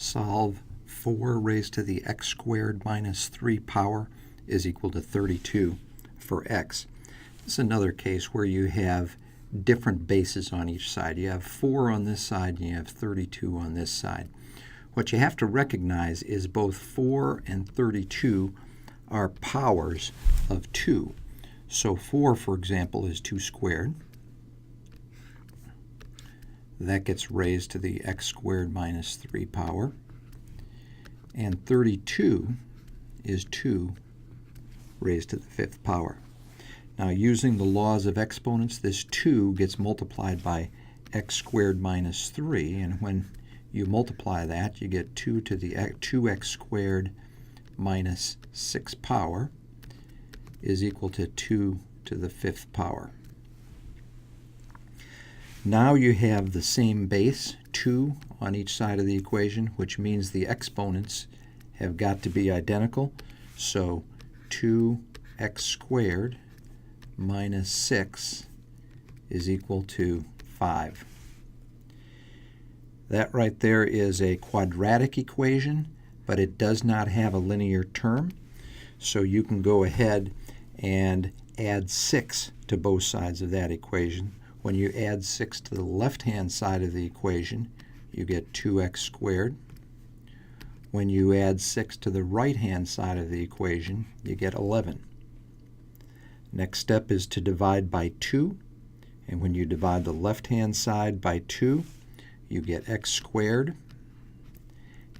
Solve 4 raised to the x squared minus 3 power is equal to 32 for x. This is another case where you have different bases on each side. You have 4 on this side and you have 32 on this side. What you have to recognize is both 4 and 32 are powers of 2. So 4, for example, is 2 squared. That gets raised to the x squared minus 3 power. And 32 is 2 raised to the 5th power. Now, using the laws of exponents, this 2 gets multiplied by x squared minus 3, and when you multiply that, you get 2 to the 2x squared minus 6 power is equal to 2 to the 5th power. Now you have the same base, 2, on each side of the equation, which means the exponents have got to be identical. So 2x squared minus 6 is equal to 5. That right there is a quadratic equation, but it does not have a linear term. So you can go ahead and add 6 to both sides of that equation. When you add 6 to the left-hand side of the equation, you get 2x squared. When you add 6 to the right-hand side of the equation, you get 11. Next step is to divide by 2. And when you divide the left-hand side by 2, you get x squared.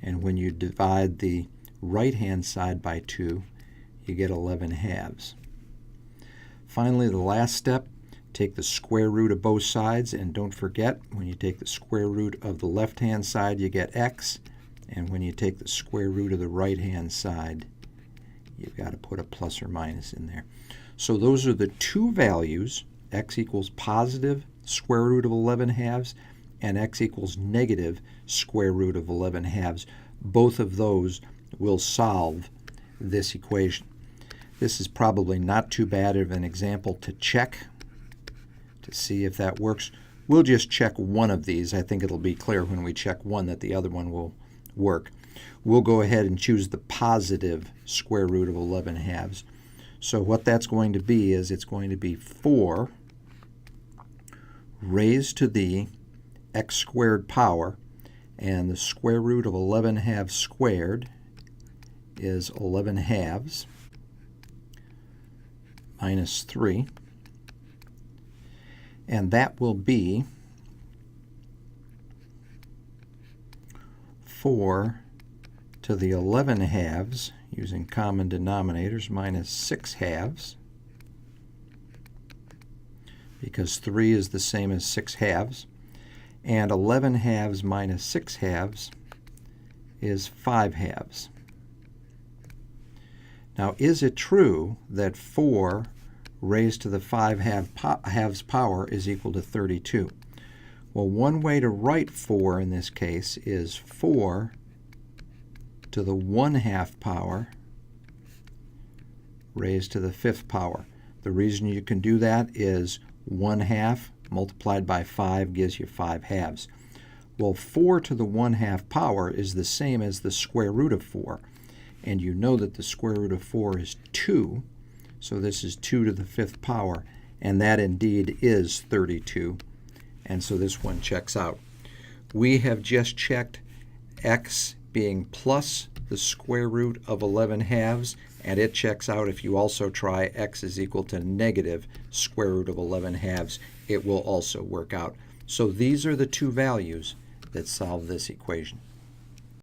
And when you divide the right-hand side by 2, you get 11 halves. Finally, the last step, take the square root of both sides, and don't forget, when you take the square root of the left-hand side, you get x, and when you take the square root of the right-hand side, you've got to put a plus or minus in there. So those are the two values, x equals positive square root of 11 halves, and x equals negative square root of 11 halves. Both of those will solve this equation. This is probably not too bad of an example to check to see if that works. We'll just check one of these. I think it'll be clear when we check one that the other one will work. We'll go ahead and choose the positive square root of 11 halves. So what that's going to be is it's going to be 4 raised to the x squared power, and the square root of 11 halves squared is 11 halves minus 3. And that will be 4 to the 11 halves, using common denominators, minus 6 halves, because 3 is the same as 6 halves. And 11 halves minus 6 halves is 5 halves. Now, is it true that 4 raised to the 5 halves power is equal to 32? Well, one way to write 4 in this case is 4 to the 1/2 power raised to the 5th power. The reason you can do that is 1/2 multiplied by 5 gives you 5 halves. Well, 4 to the 1/2 power is the same as the square root of 4. And you know that the square root of 4 is 2. So this is 2 to the 5th power. And that indeed is 32. And so this one checks out. We have just checked x being plus the square root of 11 halves. And it checks out if you also try x is equal to negative square root of 11 halves. It will also work out. So these are the two values that solve this equation.